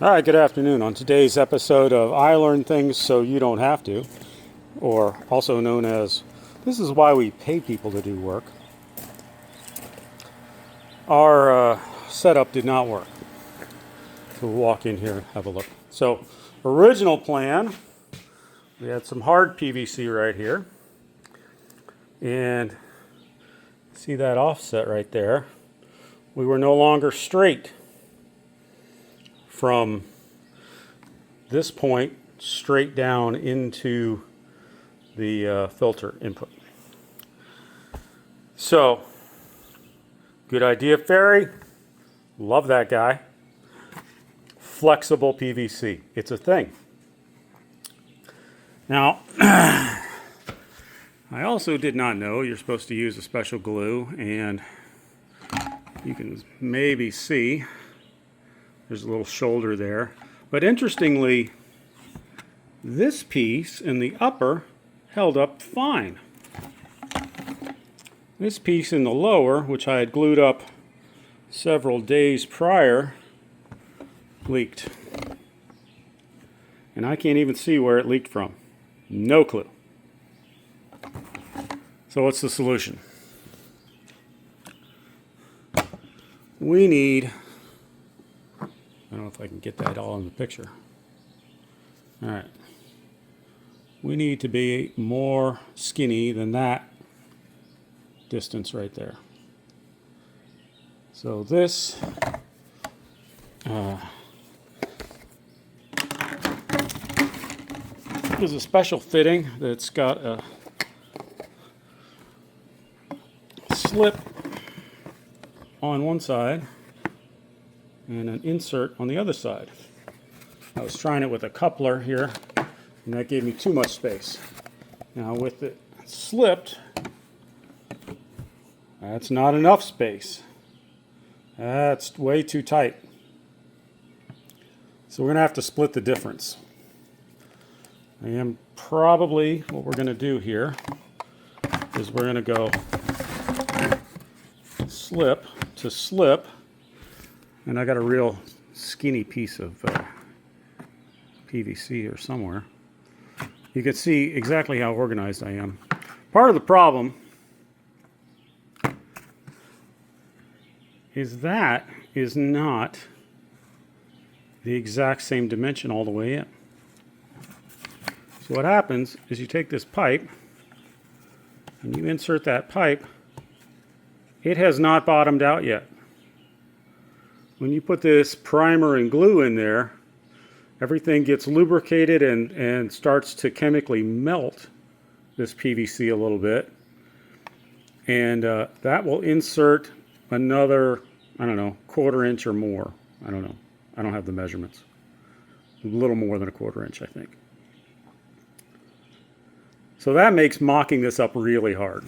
All right, good afternoon. On today's episode of I Learn Things So You Don't Have to, or also known as This Is Why We Pay People to Do Work, our setup did not work. So we'll walk in here and have a look. So, original plan, we had some hard PVC right here. And see that offset right there? We were no longer straight from this point straight down into the filter input. So, good idea, Ferry. Love that guy. Flexible PVC. It's a thing. Now, I also did not know you're supposed to use a special glue, and you can maybe see there's a little shoulder there. But interestingly, this piece in the upper held up fine. This piece in the lower, which I had glued up several days prior, leaked. And I can't even see where it leaked from. No clue. So what's the solution? We need, I don't know if I can get that all in the picture. All right. We need to be more skinny than that distance right there. So this is a special fitting that's got a slip on one side and an insert on the other side. I was trying it with a coupler here, and that gave me too much space. Now with it slipped, that's not enough space. That's way too tight. So we're going to have to split the difference. And probably what we're going to do here is we're going to go slip to slip, and I got a real skinny piece of PVC here somewhere. You can see exactly how organized I am. Part of the problem is that is not the exact same dimension all the way in. So what happens is you take this pipe and you insert that pipe. It has not bottomed out yet. When you put this primer and glue in there, everything gets lubricated and starts to chemically melt this PVC a little bit. And that will insert another, I don't know, 1/4 inch or more. I don't know. I don't have the measurements. A little more than a 1/4 inch, I think. So that makes mocking this up really hard.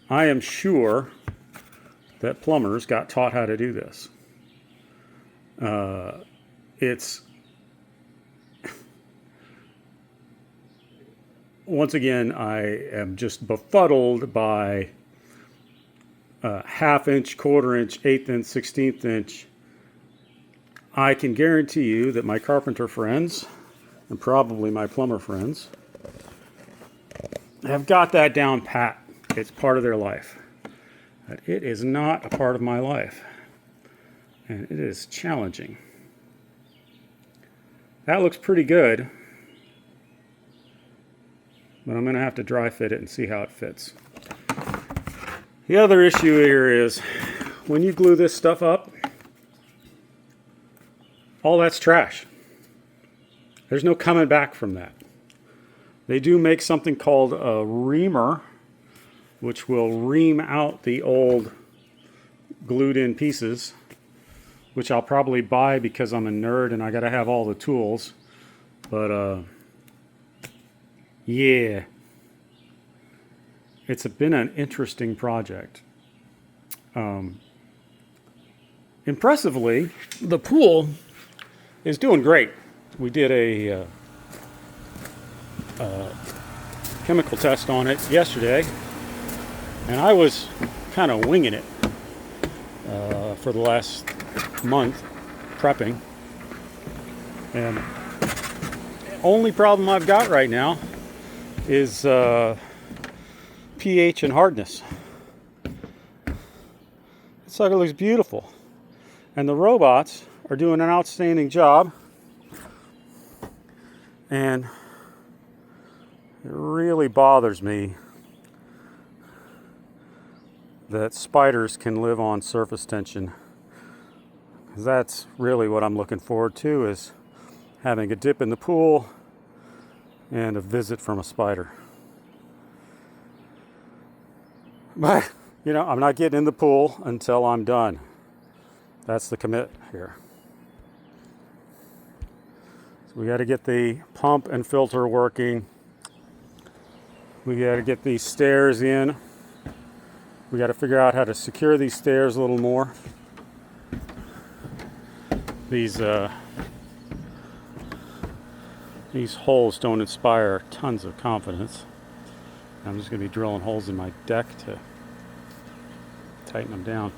I am sure that plumbers got taught how to do this. It's once again, I am just befuddled by 1/2 inch, 1/4 inch, 1/8 inch, 1/16 inch. I can guarantee you that my carpenter friends, and probably my plumber friends, have got that down pat. It's part of their life. But it is not a part of my life. And it is challenging. That looks pretty good. But I'm going to have to dry fit it and see how it fits. The other issue here is when you glue this stuff up, all that's trash. There's no coming back from that. They do make something called a reamer, which will ream out the old glued in pieces, which I'll probably buy because I'm a nerd and I got to have all the tools. But yeah, it's been an interesting project. Impressively, the pool is doing great. We did a chemical test on it yesterday, and I was kind of winging it for the last month. prepping. And the only problem I've got right now is pH and hardness. This sucker looks beautiful. And the robots are doing an outstanding job. And it really bothers me that spiders can live on surface tension. Because that's really what I'm looking forward to, is having a dip in the pool and a visit from a spider. But, you know, I'm not getting in the pool until I'm done. That's the commit here. So we got to get the pump and filter working. We got to get these stairs in. We got to figure out how to secure these stairs a little more. These holes don't inspire tons of confidence. I'm just going to be drilling holes in my deck to tighten them down.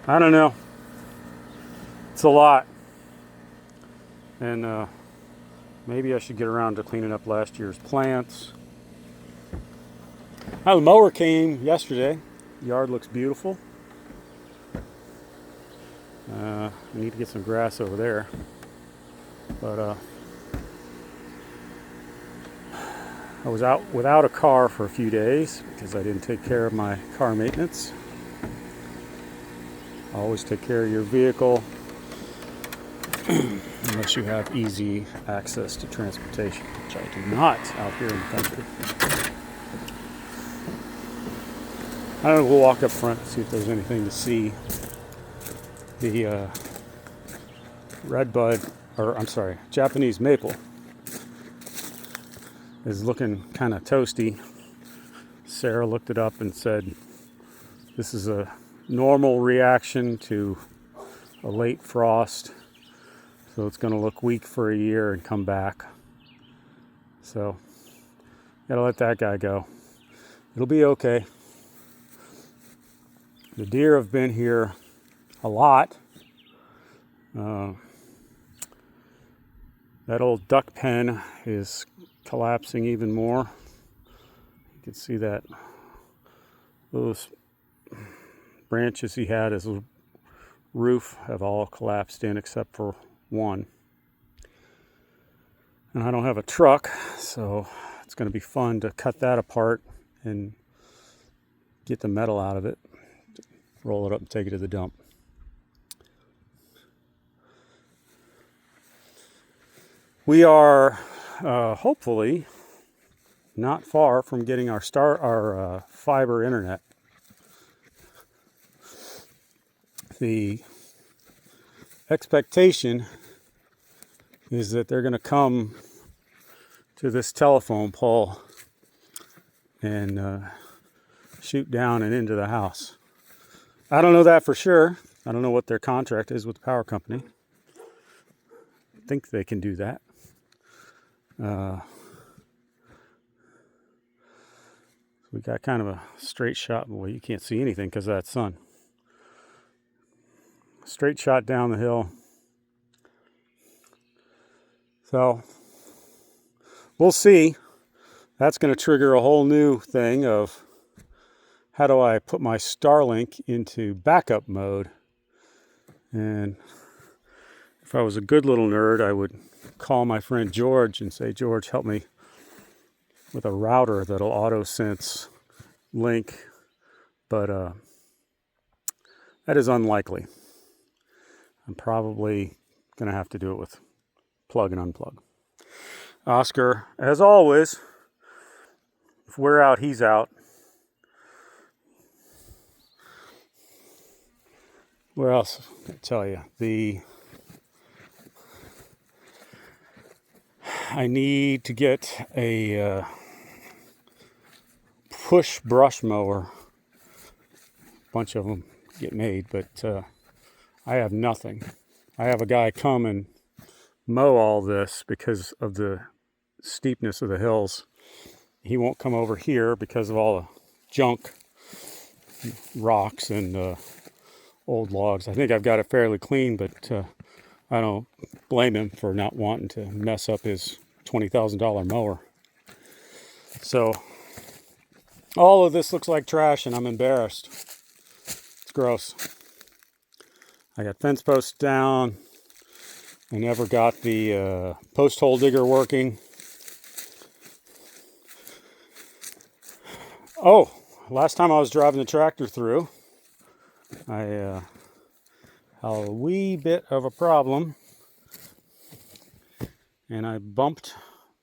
I don't know. It's a lot. And maybe I should get around to cleaning up last year's plants. Oh, the mower came yesterday. The yard looks beautiful. I need to get some grass over there. But I was out without a car for a few days because I didn't take care of my car maintenance. Always take care of your vehicle unless you have easy access to transportation, which I do not out here in the country. I don't know, we'll walk up front and see if there's anything to see. The Japanese maple is looking kind of toasty. Sarah looked it up and said this is a normal reaction to a late frost. So it's going to look weak for a year and come back. So, gotta let that guy go. It'll be okay. The deer have been here a lot. That old duck pen is collapsing even more. You can see that those branches he had as a roof have all collapsed in except for one. And I don't have a truck, so it's going to be fun to cut that apart and get the metal out of it, roll it up and take it to the dump. We are hopefully not far from getting our fiber internet. The expectation is that they're going to come to this telephone pole and shoot down and into the house. I don't know that for sure. I don't know what their contract is with the power company. I think they can do that. We got kind of a straight shot. Well, you can't see anything because of that sun. Straight shot down the hill. So we'll see. That's going to trigger a whole new thing of how do I put my Starlink into backup mode. And if I was a good little nerd, I would call my friend George and say, George, help me with a router that'll auto sense link. But that is unlikely. I'm probably going to have to do it with plug and unplug. Oscar, as always, if we're out, he's out. What else can I tell you? I need to get a push brush mower. A bunch of them get made, but I have nothing. I have a guy come and mow all this because of the steepness of the hills. He won't come over here because of all the junk, rocks and old logs. I think I've got it fairly clean, but I don't blame him for not wanting to mess up his $20,000 mower. So all of this looks like trash and I'm embarrassed. It's gross. I got fence posts down. I never got the post hole digger working. Oh, last time I was driving the tractor through, I had a wee bit of a problem, and I bumped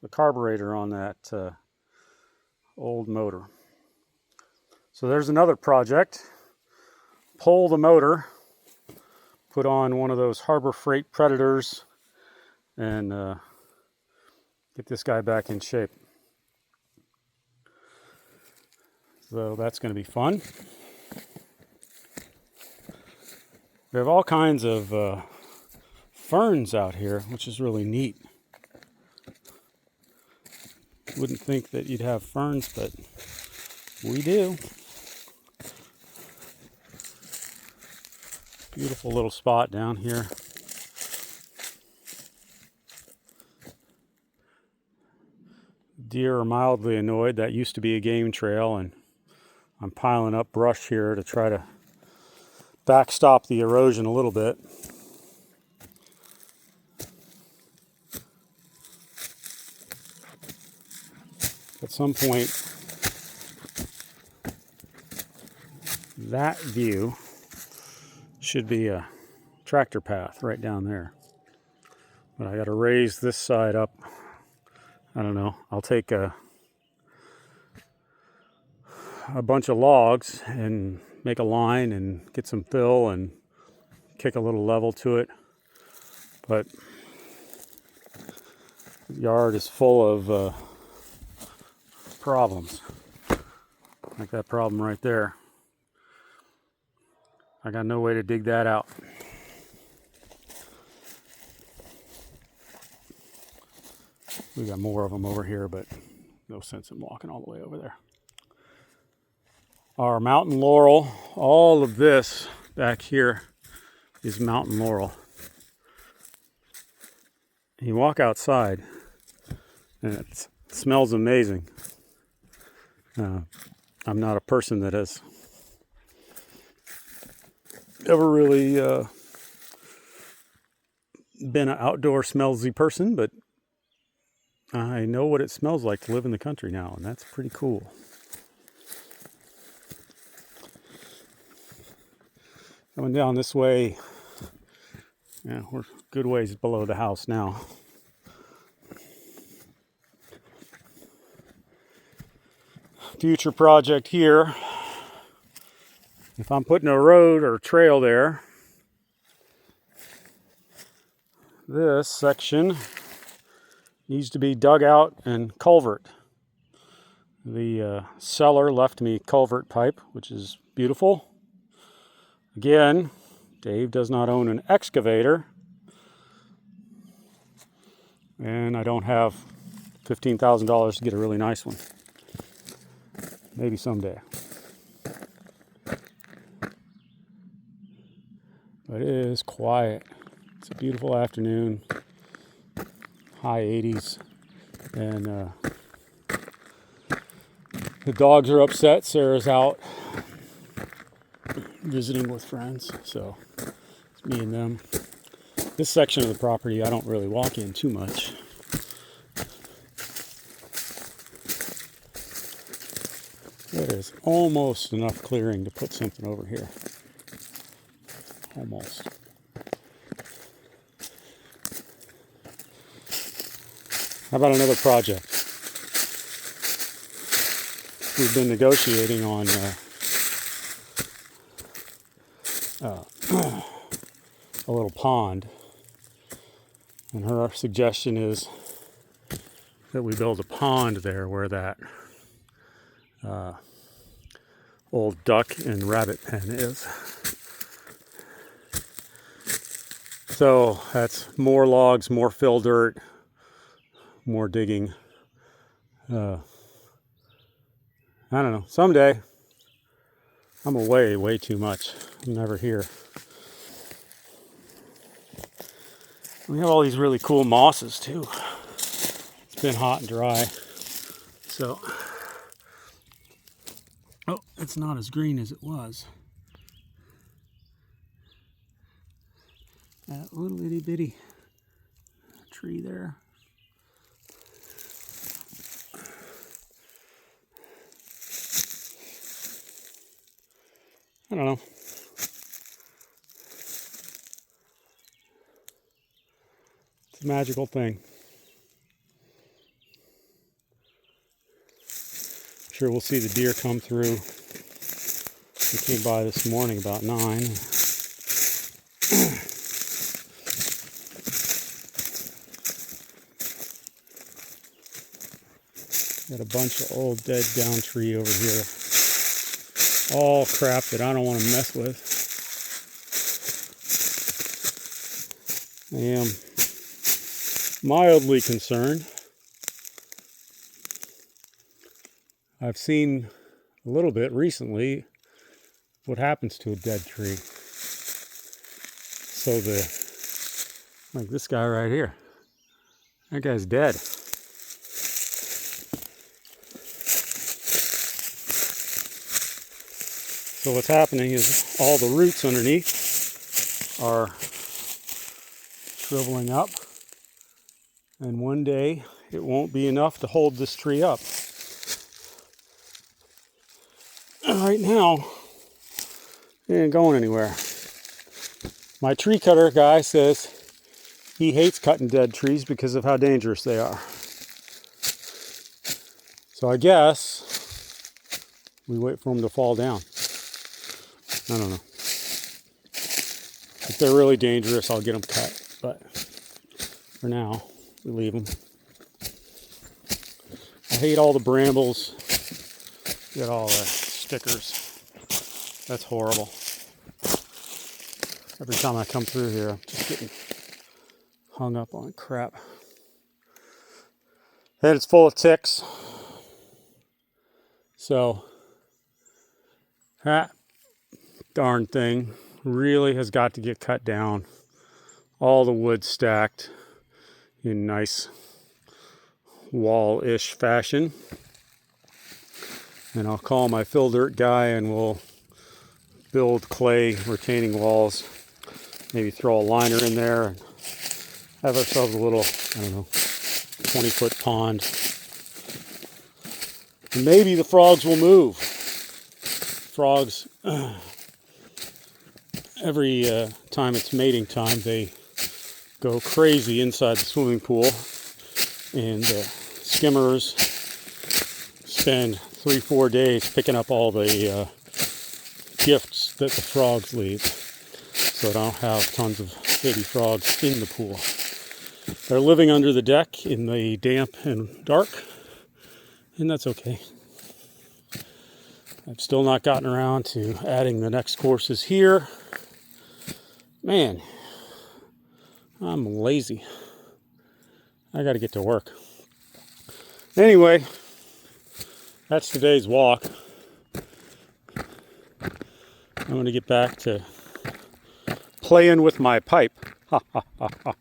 the carburetor on that old motor. So there's another project. Pull the motor, put on one of those Harbor Freight Predators, and get this guy back in shape. So that's going to be fun. We have all kinds of ferns out here, which is really neat. Wouldn't think that you'd have ferns, but we do. Beautiful little spot down here. Deer are mildly annoyed. That used to be a game trail, and I'm piling up brush here to try to backstop the erosion a little bit. At some point, that view should be a tractor path right down there. But I got to raise this side up. I don't know. I'll take a bunch of logs and make a line and get some fill and kick a little level to it. But the yard is full of problems. Like that problem right there. I got no way to dig that out. We got more of them over here, but no sense in walking all the way over there. Our mountain laurel, all of this back here is mountain laurel. You walk outside and it smells amazing. I'm not a person that has ever really been an outdoor smellsy person, but I know what it smells like to live in the country now, and that's pretty cool. Coming down this way, yeah, we're a good ways below the house now. Future project here. If I'm putting a road or trail there, this section needs to be dug out and culvert. The seller left me culvert pipe, which is beautiful. Again, Dave does not own an excavator, and I don't have $15,000 to get a really nice one. Maybe someday. But it is quiet. It's a beautiful afternoon, high 80s, and the dogs are upset. Sarah's out visiting with friends, so it's me and them. This section of the property I don't really walk in too much. There is almost enough clearing to put something over here. Almost. How about another project? We've been negotiating on a little pond, and her suggestion is that we build a pond there where that old duck and rabbit pen is. So that's more logs, more fill dirt, more digging. I don't know. Someday. I'm away way too much. I'm never here. We have all these really cool mosses too. It's been hot and dry. So, oh, it's not as green as it was. That little itty bitty tree there. I don't know. It's a magical thing. I'm sure we'll see the deer come through. They came by this morning about 9. Got a bunch of old dead down tree over here. All crap that I don't want to mess with. I am mildly concerned. I've seen a little bit recently what happens to a dead tree. So like this guy right here, that guy's dead. So what's happening is all the roots underneath are shriveling up, and one day it won't be enough to hold this tree up. And right now, it ain't going anywhere. My tree cutter guy says he hates cutting dead trees because of how dangerous they are. So I guess we wait for them to fall down. I don't know. If they're really dangerous, I'll get them cut. But for now, we leave them. I hate all the brambles. Get all the stickers. That's horrible. Every time I come through here, I'm just getting hung up on crap. And it's full of ticks. So, that darn thing really has got to get cut down. All the wood stacked in nice wall-ish fashion. And I'll call my fill dirt guy and we'll build clay retaining walls. Maybe throw a liner in there and have ourselves a little, 20-foot pond. And maybe the frogs will move. Frogs, every time it's mating time, they go crazy inside the swimming pool. And skimmers spend 3-4 days picking up all the gifts that the frogs leave. So I don't have tons of baby frogs in the pool. They're living under the deck in the damp and dark, and that's okay. I've still not gotten around to adding the next courses here. Man, I'm lazy. I gotta get to work. Anyway, that's today's walk. I'm gonna get back to playing with my pipe. Ha ha ha ha.